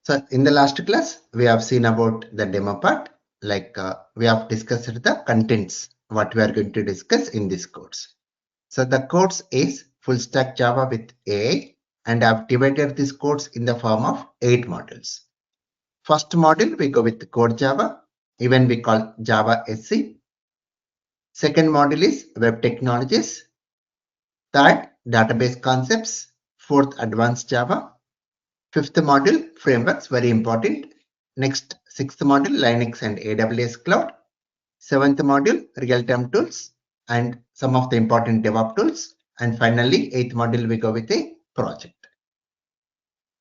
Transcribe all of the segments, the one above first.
So in the last class, we have seen about the demo part, like we have discussed the contents, what we are going to discuss in this course. So the course is full stack Java with AI, and I have divided this course in the form of 8 modules. First module, we go with core Java, even we call Java SC. Second module is web technologies. Third, database concepts. Fourth, advanced Java. Fifth module, frameworks, very important. Next, sixth module, Linux and AWS Cloud. Seventh module, real-time tools and some of the important DevOps tools. And finally, eighth module, we go with a project.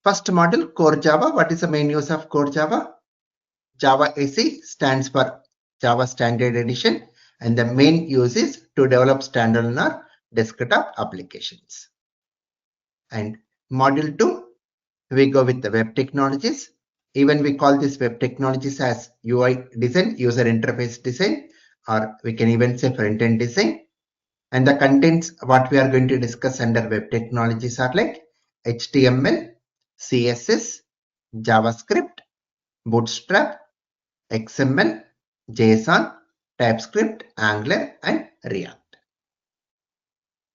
First module, core Java. What is the main use of core Java? Java SE stands for Java Standard Edition, and the main use is to develop standalone or desktop applications. And module 2, we go with the web technologies. Even we call this web technologies as UI design, user interface design, or we can even say front-end design. And the contents what we are going to discuss under web technologies are like HTML, CSS, JavaScript, Bootstrap, XML, JSON, TypeScript, Angular, and React.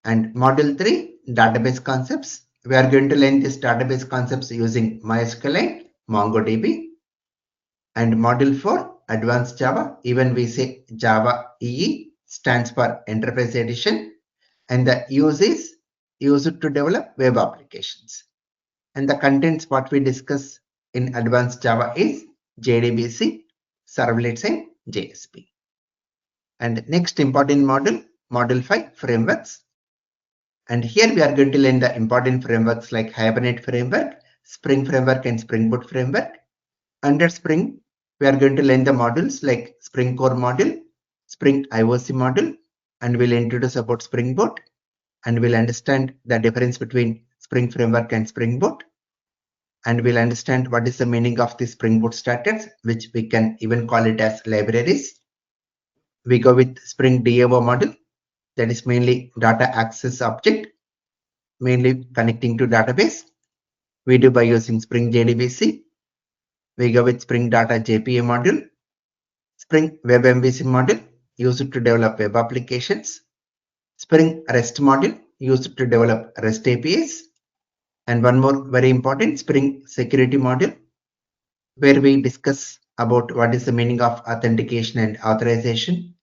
And module 3, database concepts. We are going to learn these database concepts using MySQL and MongoDB. And module 4, advanced Java. Even we say Java EE stands for Enterprise Edition. And the use is used to develop web applications. And the contents what we discuss in advanced Java is JDBC, servlets, and JSP. And next important module, module 5, frameworks. And here we are going to learn the important frameworks like Hibernate framework, Spring framework, and Spring Boot framework. Under Spring, we are going to learn the modules like Spring Core module, Spring IOC module, and we'll introduce about Spring Boot, and we'll understand the difference between Spring framework and Spring Boot, and we'll understand what is the meaning of the Spring Boot standards, which we can even call it as libraries. We go with Spring DAO module, that is mainly data access object, mainly connecting to database. We do by using Spring JDBC. We go with Spring Data JPA module, Spring Web MVC module used to develop web applications, Spring REST module used to develop REST APIs, and one more very important Spring Security module, where we discuss about what is the meaning of authentication and authorization,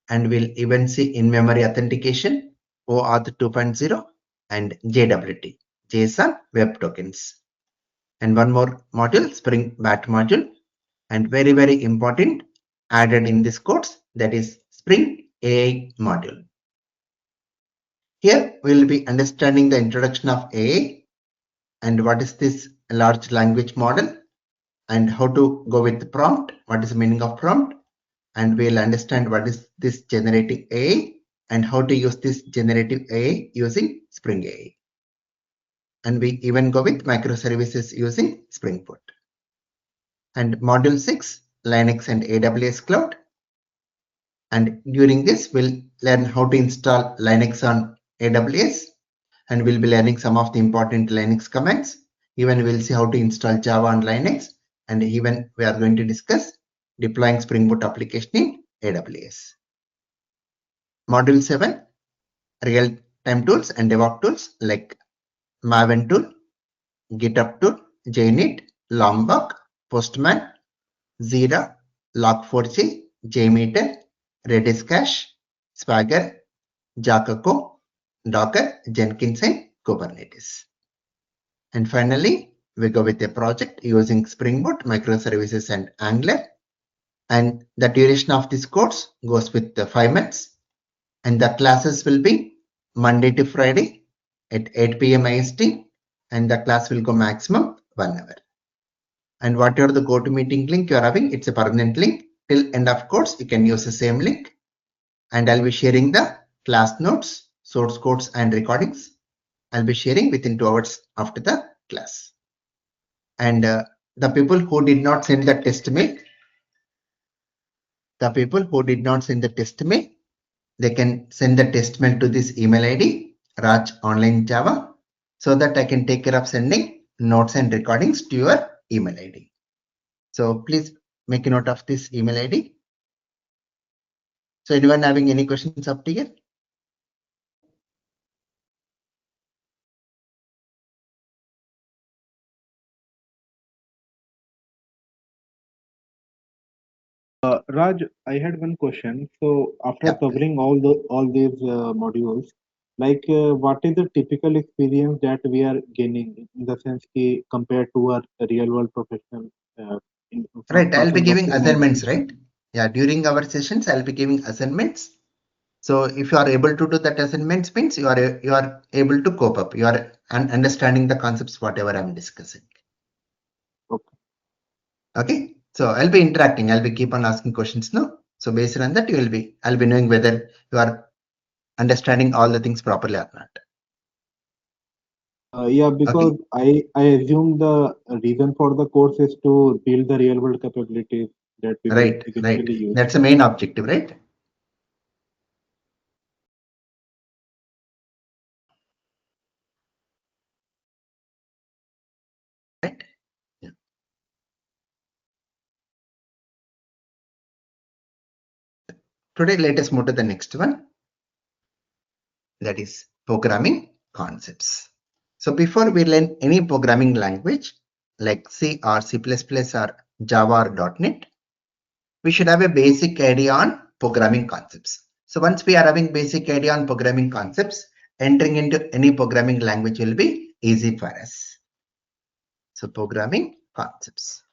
and we'll even see in-memory authentication, OAuth 2.0, and JWT, JSON Web Tokens. And one more module, Spring Bat module, and very, very important added in this course, that is Spring AI module. Here we will be understanding the introduction of AI and what is this large language model and how to go with the prompt, what is the meaning of prompt, and we'll understand what is this generative AI and how to use this generative AI using Spring AI. And we even go with microservices using Spring Boot. And module 6, Linux and AWS Cloud. And during this, we'll learn how to install Linux on AWS, and we'll be learning some of the important Linux commands. Even we'll see how to install Java on Linux, and even we are going to discuss deploying Spring Boot application in AWS. Module 7, real-time tools and DevOps tools like Maven tool, GitHub tool, JUnit, Lombok, Postman, Zira, Log4j, JMeter, Redis Cache, Swagger, Jacoco, Docker, Jenkins, and Kubernetes. And finally, we go with a project using Spring Boot, microservices, and Angular. And the duration of this course goes with the 5 minutes. And the classes will be Monday to Friday at 8 p.m. IST. And the class will go maximum 1 hour. And whatever the GoToMeeting link you're having, it's a permanent link. Till end of course, you can use the same link. And I'll be sharing the class notes, source codes, and recordings. I'll be sharing within 2 hours after the class. And the people who did not send the test mail, they can send the test mail to this email ID, Raj Online Java, so that I can take care of sending notes and recordings to your email ID. So please make a note of this email ID. So anyone having any questions up to here? Raj, I had one question. So after Yeah, covering all these modules, what is the typical experience that we are gaining in the sense compared to our real world professional right. I'll from be the giving technology? assignments, right? Yeah, during our sessions, I'll be giving assignments. So if you are able to do that assignments means you are able to cope up. You are understanding the concepts whatever I'm discussing. Okay. Okay. So I'll be interacting. I'll be keep on asking questions now. So based on that, I'll be knowing whether you are understanding all the things properly or not. Yeah, because Okay. I assume the reason for the course is to build the real world capabilities that we will Right. Right. eventually use. That's the main objective, right? Right. Yeah. Today, let us move to the next one. That is programming concepts. So before we learn any programming language like C or C++ or Java or .NET, we should have a basic idea on programming concepts. So once we are having basic idea on programming concepts, entering into any programming language will be easy for us. So programming concepts.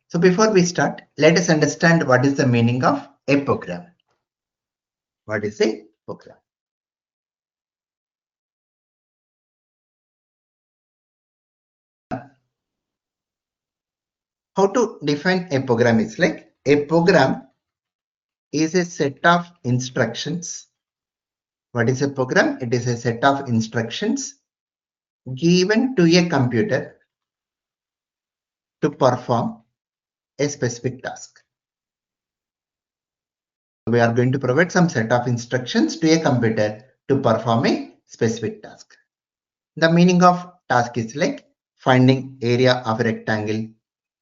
So before we start, let us understand what is the meaning of a program. What is a program? How to define a program is like a program is a set of instructions. What is a program? It is a set of instructions given to a computer to perform a specific task. We are going to provide some set of instructions to a computer to perform a specific task. The meaning of task is like finding area of a rectangle,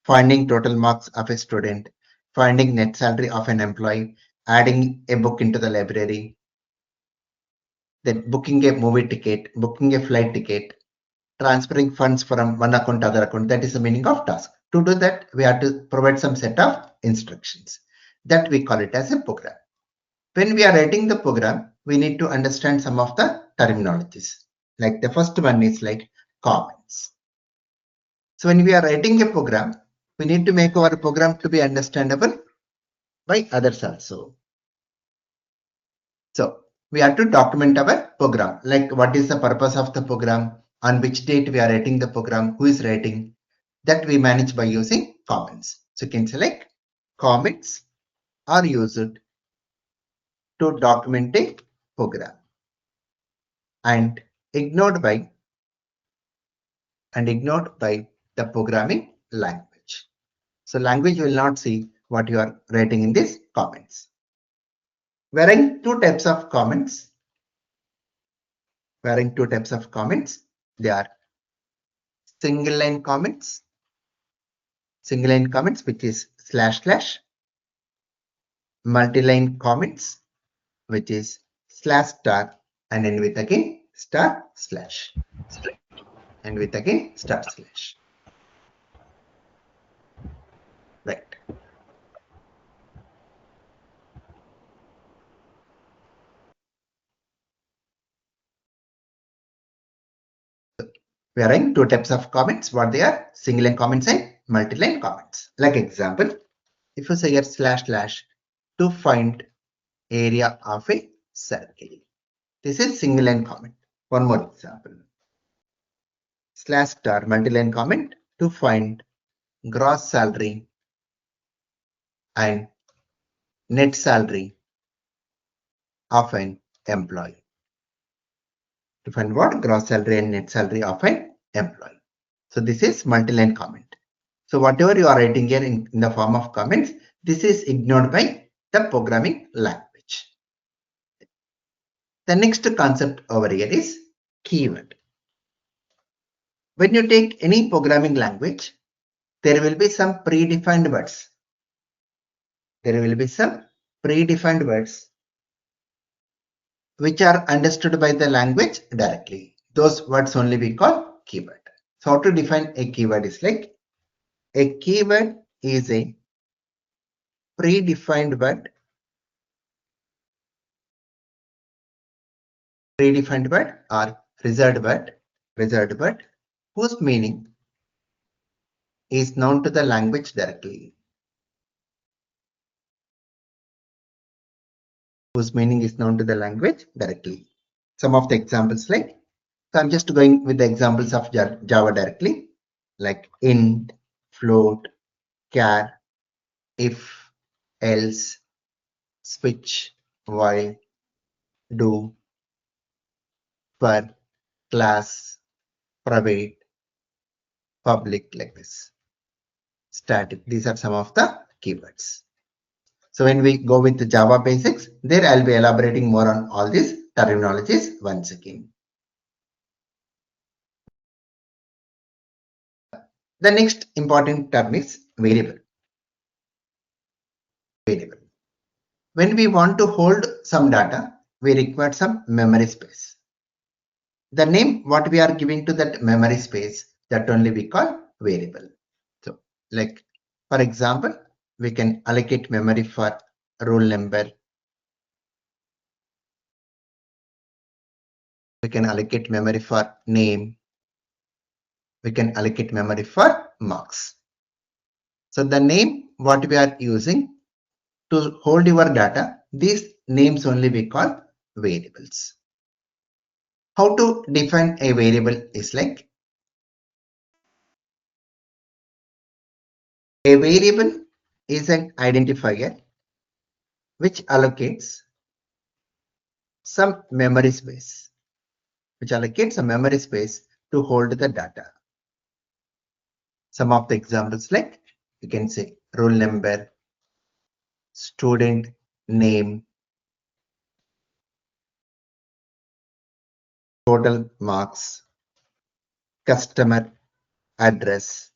finding total marks of a student, finding net salary of an employee, adding a book into the library, then booking a movie ticket, booking a flight ticket, transferring funds from one account to other account. That is the meaning of task. To do that, we have to provide some set of instructions that we call it as a program. When we are writing the program, we need to understand some of the terminologies. Like the first one is like comments. So when we are writing a program, we need to make our program to be understandable by others also. So we have to document our program, like what is the purpose of the program, on which date we are writing the program, who is writing, that we manage by using comments. So you can select comments are used to document a program and ignored by the programming language. So language will not see what you are writing in these comments. We are having two types of comments. They are single line comments, which is slash slash, multi-line comments, which is slash star, and then with again star slash, and with again star slash. Right. We are having two types of comments. What they are? Single line comments and multi-line comments. Like example, if you say here slash slash to find area of a circle. This is single line comment. One more example. Slash star multi-line comment to find gross salary and net salary of an employee. To find what? Gross salary and net salary of an employee. So this is multi-line comment. So whatever you are writing here in the form of comments, this is ignored by the programming language. The next concept over here is keyword. When you take any programming language, there will be some predefined words. There will be some predefined words which are understood by the language directly. Those words only we call keyword. So how to define a keyword is like a keyword is a predefined word or reserved word whose meaning is known to the language directly. Whose meaning is known to the language directly. Some of the examples like, so I'm just going with the examples of Java directly, like int, float, char, if, else, switch, while, do, for, class, private, public, like this. Static. These are some of the keywords. So when we go with the Java basics, there I'll be elaborating more on all these terminologies once again. The next important term is variable. When we want to hold some data, we require some memory space. The name what we are giving to that memory space, that only we call variable. So like for example, we can allocate memory for roll number. We can allocate memory for name. We can allocate memory for marks. So the name what we are using to hold your data, these names only we call variables. How to define a variable is like, a variable is an identifier which allocates some memory space, to hold the data. Some of the examples like, you can say roll number, student name, total marks, customer address,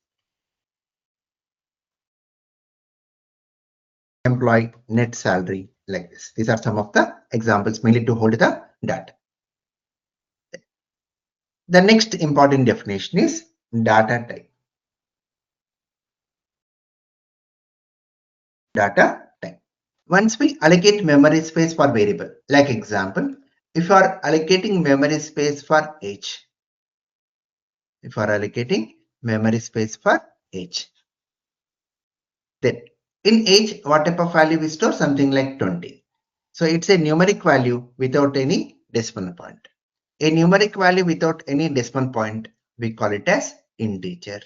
employee net salary, like this. These are some of the examples mainly to hold the data. The next important definition is data type. Once we allocate memory space for variable, like example, if you are allocating memory space for age, then in age, what type of value we store? Something like 20. So it's a numeric value without any decimal point. A numeric value without any decimal point, we call it as integer.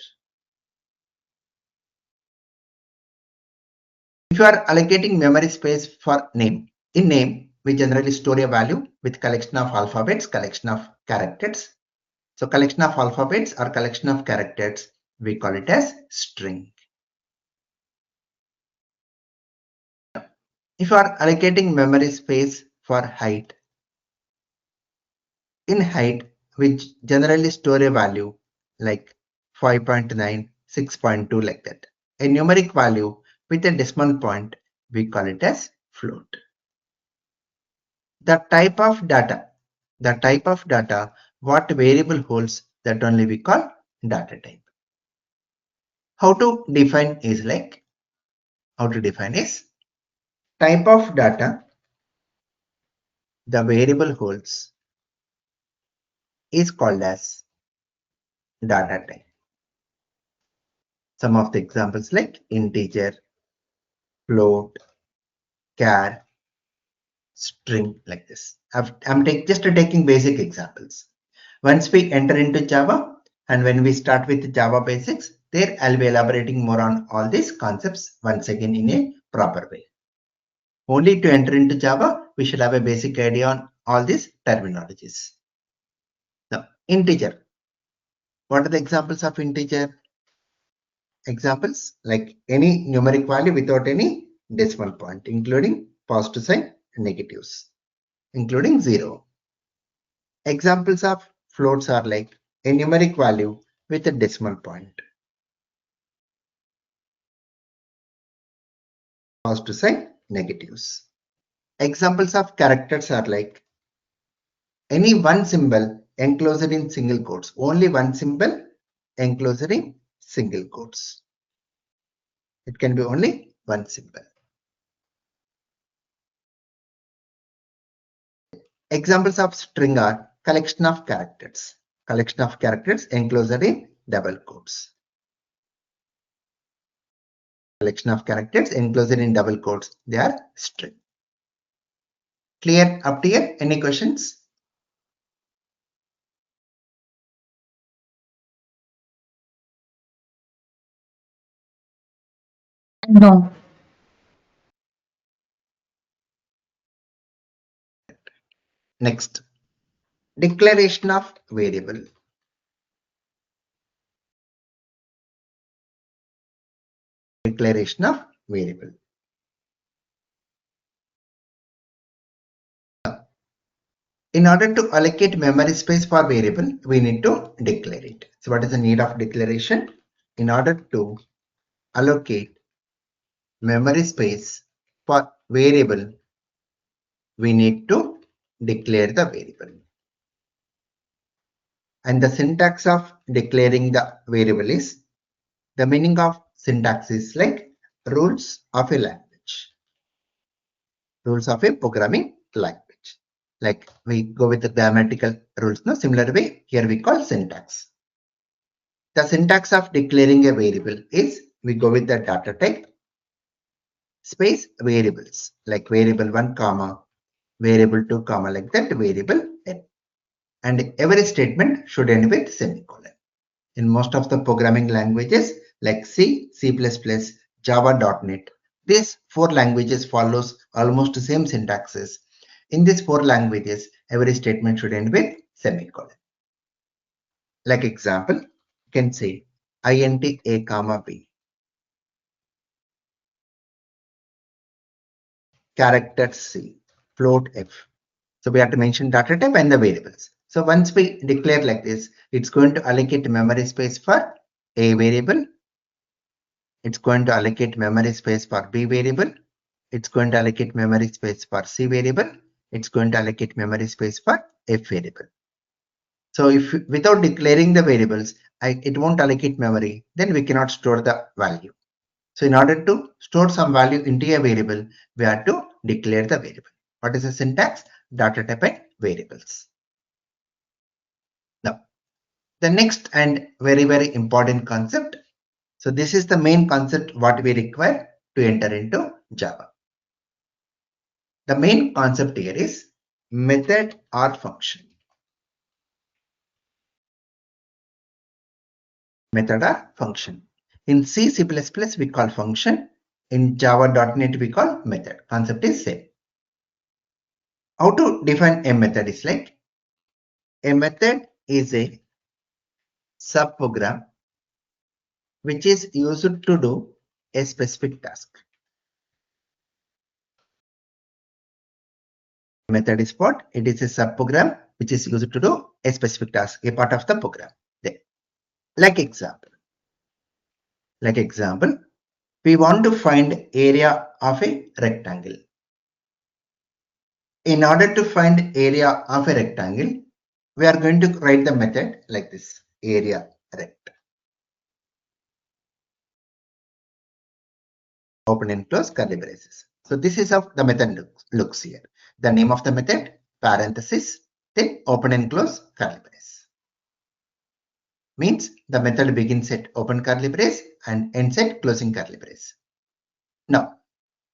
If you are allocating memory space for name, in name, we generally store a value with collection of alphabets, collection of characters. So collection of alphabets or collection of characters, we call it as string. If you are allocating memory space for height, in height, we generally store a value like 5.9, 6.2, like that. A numeric value with a decimal point, we call it as float. The type of data, what variable holds, that only we call data type. How to define is like, type of data the variable holds is called as data type. Some of the examples like integer, float, char, string, like this. I'm just taking basic examples. Once we enter into Java and when we start with Java basics, there I'll be elaborating more on all these concepts once again in a proper way. Only to enter into Java, we should have a basic idea on all these terminologies. Now, integer. What are the examples of integer? Examples like any numeric value without any decimal point, including positive sign, negatives, including 0. Examples of Floats are like a numeric value with a decimal point. Positive sign, negatives. Examples of characters are like any one symbol enclosed in single quotes. Only one symbol enclosed in single quotes. It can be only one symbol. Examples of string are collection of characters. Collection of characters enclosed in double quotes. Collection of characters enclosed in double quotes. They are string. Clear up to here? Any questions? No. Next, declaration of variable. Declaration of variable. In order to allocate memory space for variable, we need to declare it. So what is the need of declaration? In order to allocate memory space for variable, we need to declare the variable. And the syntax of declaring the variable is, the meaning of syntax is like rules of a language. Rules of a programming language. Like we go with the grammatical rules. No, similar way, here we call syntax. The syntax of declaring a variable is, we go with the data type space variables, like variable 1 comma, variable 2 comma, like that, variable n. And every statement should end with semicolon. In most of the programming languages like C, C++, Java, .NET, these 4 languages follows almost the same syntaxes. In these 4 languages, every statement should end with semicolon. Like example, you can say int a comma b, character C, float f. So we have to mention data type and the variables. So once we declare like this, it's going to allocate memory space for a variable. It's going to allocate memory space for b variable. It's going to allocate memory space for c variable. It's going to allocate memory space for f variable. So if without declaring the variables, it won't allocate memory, then we cannot store the value. So in order to store some value into a variable, we have to declare the variable. What is the syntax? Data type and variables. Now, the next and very, very important concept. So this is the main concept what we require to enter into Java. The main concept here is method or function. Method or function. In C, C++ we call function. In Java.NET we call method. Concept is same. How to define a method is like, a method is a subprogram which is used to do a specific task. Method is what? It is a subprogram which is used to do a specific task, a part of the program. There. Like example, we want to find area of a rectangle. In order to find area of a rectangle, we are going to write the method like this, area rect. Open and close curly braces. So this is how the method looks here. The name of the method, parenthesis, then open and close curly brace. Means the method begins at open curly brace and ends at closing curly brace. Now,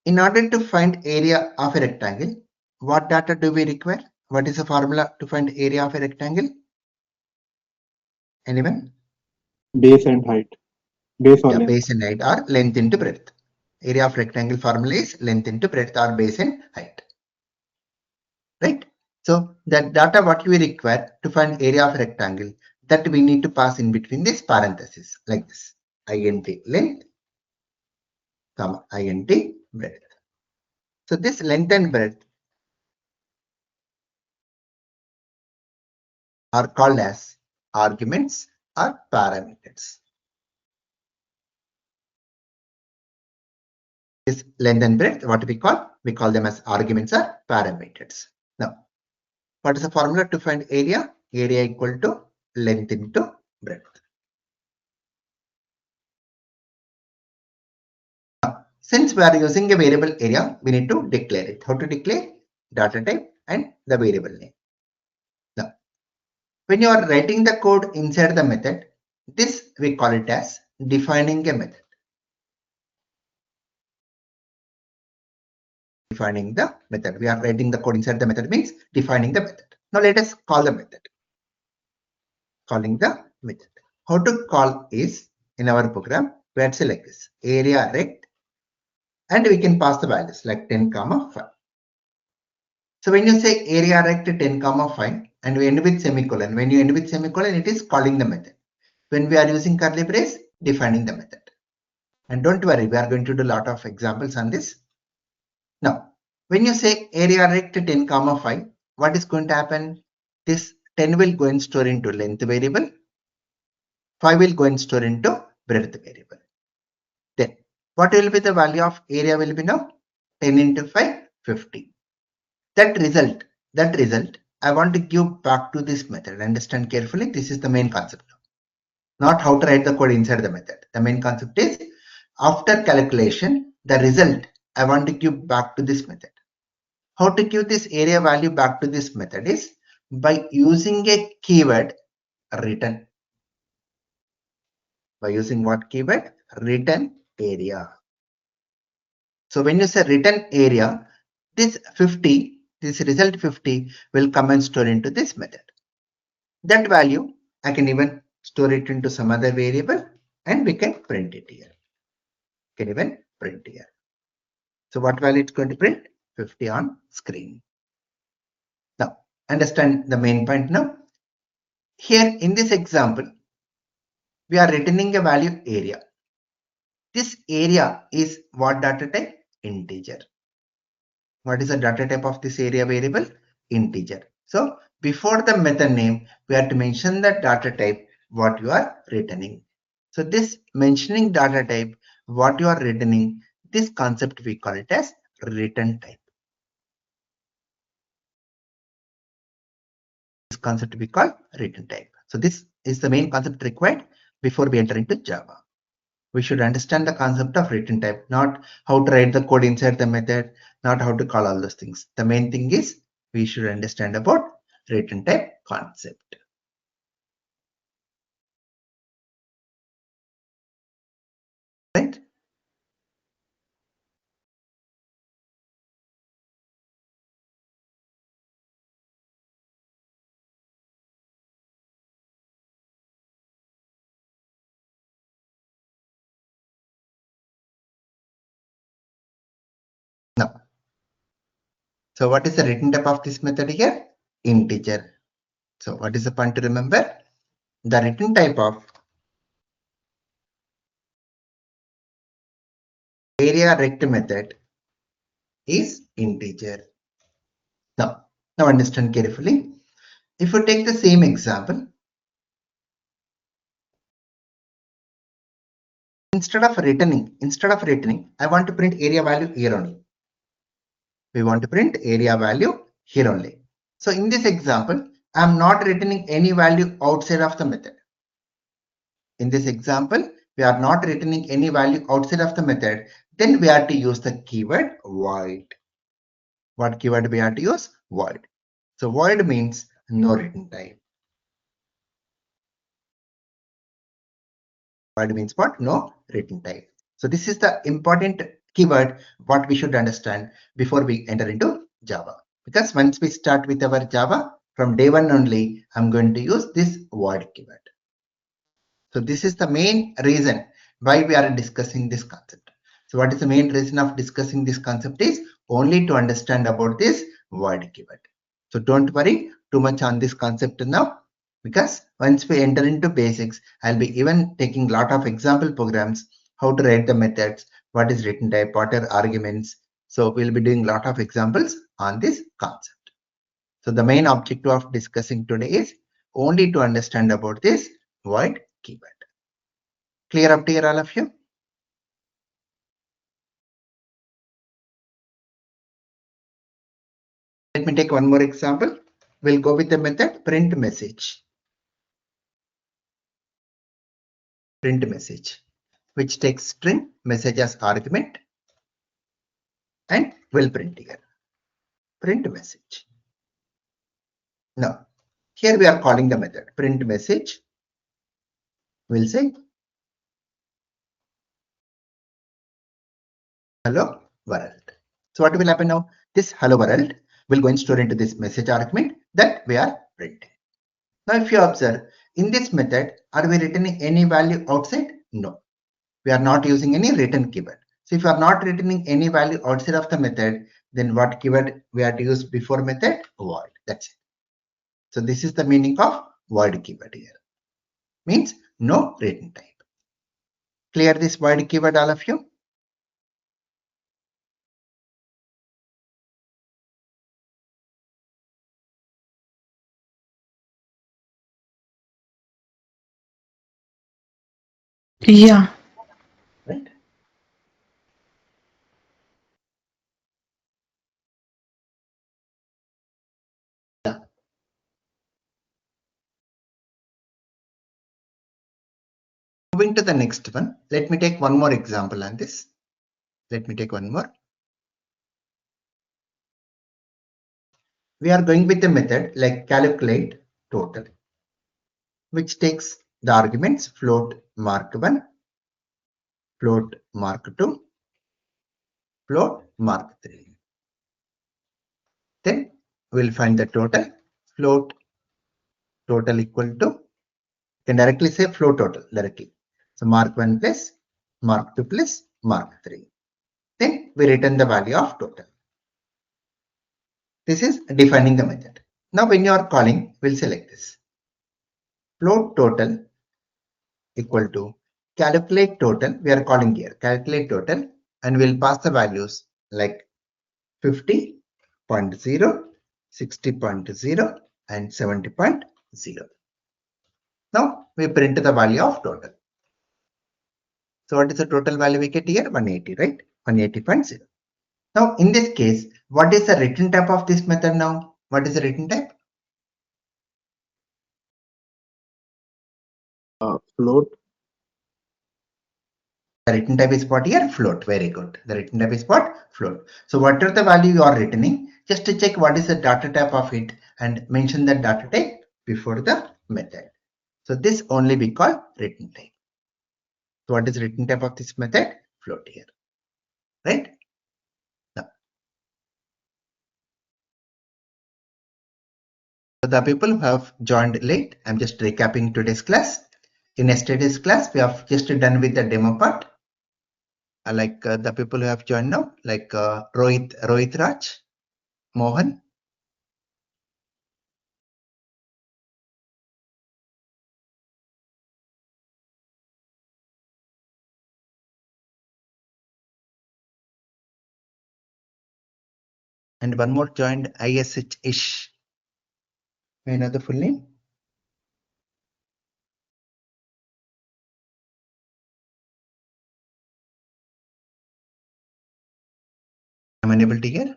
in order to find area of a rectangle, what data do we require? What is the formula to find area of a rectangle? Anyone? Base and height. Base or Yeah, length. base and height or length into breadth. Area of rectangle formula is length into breadth or base and height. Right? So that data what we require to find area of a rectangle, that we need to pass in between this parenthesis like this. Int length, comma, int breadth. So this length and breadth are called as arguments or parameters. This length and breadth, what we call them as arguments or parameters. Now, what is the formula to find area? Area equal to length into breadth. Now, since we are using a variable area, we need to declare it. How to declare? Data type and the variable name. Now, when you are writing the code inside the method, this we call it as defining a method. Defining the method. We are writing the code inside the method means defining the method. Now let us call the method. Calling the method. How to call is in our program, we had select this area rect and we can pass the values like 10, 5. So when you say area rect 10, 5 and we end with semicolon, when you end with semicolon, it is calling the method. When we are using curly brace, defining the method. And don't worry, we are going to do a lot of examples on this. Now, when you say area rect 10, 5, what is going to happen? This 10 will go and store into length variable. 5 will go and store into breadth variable. Then what will be the value of area will be now? 10 into 5, 50. That result, I want to give back to this method. Understand carefully. This is the main concept. Not how to write the code inside the method. The main concept is after calculation, the result I want to give back to this method. How to give this area value back to this method is by using a keyword return. By using what keyword? Return area. So when you say return area, this 50, this result 50 will come and store into this method. That value, I can even store it into some other variable and we can print it here. Can even print here. So what value it's going to print? 50 on screen. Now, understand the main point now. Here in this example, we are returning a value area. This area is what data type? Integer. What is the data type of this area variable? Integer. So before the method name, we have to mention the data type what you are returning. So this mentioning data type what you are returning, this concept we call it as return type. This concept we call return type. So this is the main concept required before we enter into Java. We should understand the concept of return type, not how to write the code inside the method, not how to call all those things. The main thing is we should understand about return type concept. Right? Now, so what is the return type of this method here? Integer. So what is the point to remember? The return type of area rect method is integer. Now understand carefully. If you take the same example, instead of returning, I want to print area value here only. We want to print area value here only. So in this example, I am not returning any value outside of the method. In this example, we are not returning any value outside of the method. Then we have to use the keyword void. What keyword we have to use? Void. So void means no return type. Void means what? No return type. So this is the important keyword what we should understand before we enter into Java. Because once we start with our Java, from day one only, I'm going to use this void keyword. So this is the main reason why we are discussing this concept. So what is the main reason of discussing this concept is only to understand about this void keyword. So don't worry too much on this concept now, because once we enter into basics, I'll be even taking a lot of example programs, how to write the methods, what is return type, what are arguments. So we'll be doing a lot of examples on this concept. So the main objective of discussing today is only to understand about this void keyword. Clear up to here, all of you? Let me take one more example. We'll go with the method print message. Print message, which takes string message as argument and will print here. Print message. Now, here we are calling the method print message. We'll say hello world. So what will happen now? This hello world will go and store into this message argument that we are printing. Now, if you observe in this method, are we returning any value outside? No, we are not using any return keyword. So if you are not returning any value outside of the method, then what keyword we have to use before method? Void. That's it. So this is the meaning of void keyword here. Means no return type. Clear this void keyword, all of you? Yeah. Right. Yeah. Moving to the next one, let me take one more example on this. Let me take one more. We are going with a method like calculate total, which takes the arguments float mark 1, float mark 2, float mark 3. Then we'll find the total. Float total equal to, you can directly say float total directly. So mark 1 plus mark 2 plus mark 3. Then we return the value of total. This is defining the method. Now when you are calling, we'll select this. Float total equal to calculate total. We are calling here calculate total, and we'll pass the values like 50.0, 60.0 and 70.0. Now we print the value of total. So what is the total value we get here? 180, right? 180.0. Now in this case, what is the return type of this method now? What is the return type? Float. The return type is what here? Float. Very good. The return type is what? Float. So whatever the value you are returning, just to check what is the data type of it and mention the data type before the method. So this only we call return type. So what is the return type of this method? Float here. Right? Now, so the people who have joined late, I'm just recapping today's class. In yesterday's class, we have just done with the demo part. The people who have joined now, like Rohit Raj, Mohan, and one more joined ISH Ish. May I know the full name? I'm unable to hear.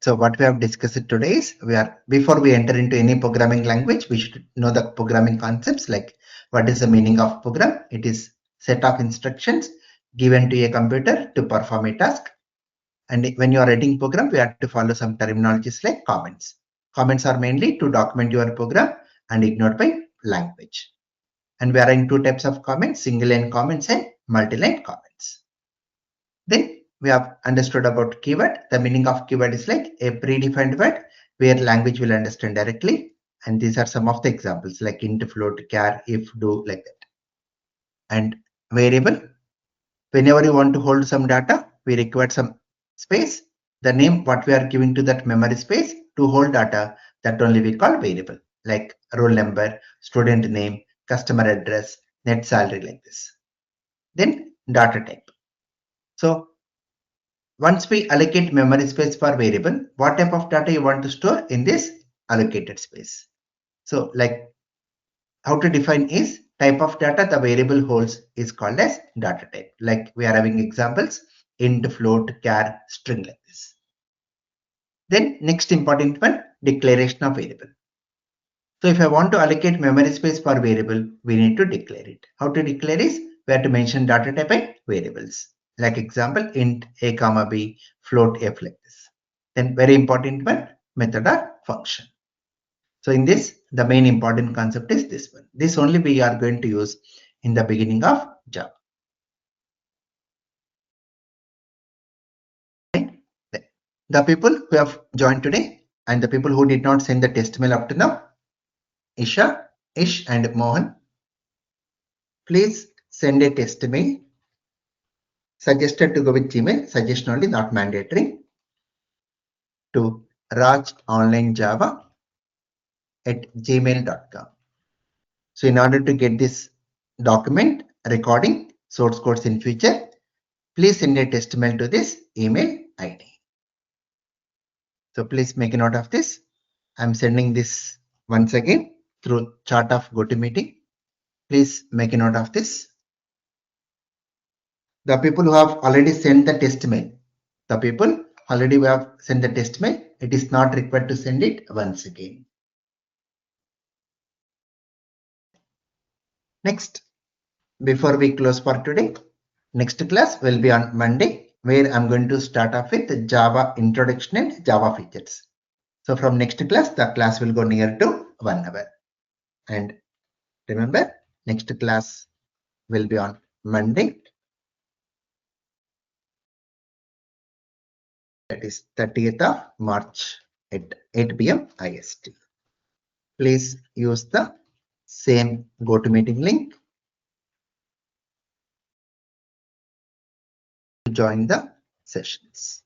So what we have discussed today is before we enter into any programming language, we should know the programming concepts, like what is the meaning of program. It is set of instructions given to a computer to perform a task. And when you are writing program, we have to follow some terminologies like comments. Comments are mainly to document your program and ignored by language. And we are in two types of comments, single line comments and multi-line comments. Then we have understood about keyword. The meaning of keyword is like a predefined word where language will understand directly. And these are some of the examples like int, float, char, if, do, like that. And variable, whenever you want to hold some data, we require some space. The name what we are giving to that memory space to hold data, that only we call variable, like roll number, student name, customer address, net salary, like this. Then data type. So once we allocate memory space for variable, what type of data you want to store in this allocated space? So like how to define is type of data the variable holds is called as data type. Like we are having examples int, float, char, string, like this. Then next important one, declaration of variable. So if I want to allocate memory space for variable, we need to declare it. How to declare is we have to mention data type and variables. Like example int a comma b, float f, like this. Then very important one, method or function. So in this, the main important concept is this one. This only we are going to use in the beginning of Java. The people who have joined today and the people who did not send the test mail up to now, Isha, Ish and Mohan, please send a test mail. Suggested to go with Gmail, suggestion only, not mandatory, to rajonlinejava@gmail.com. So in order to get this document recording source codes in future, please send a test mail to this email ID. So please make a note of this. I'm sending this once again through chat of GoToMeeting. Please make a note of this. The people who have already sent the test mail, it is not required to send it once again. Next, before we close for today, next class will be on Monday, where I'm going to start off with Java introduction and Java features. So from next class, the class will go near to 1 hour. And remember, next class will be on Monday, that is 30th of March at 8 p.m. IST. Please use the same GoToMeeting link to join the sessions.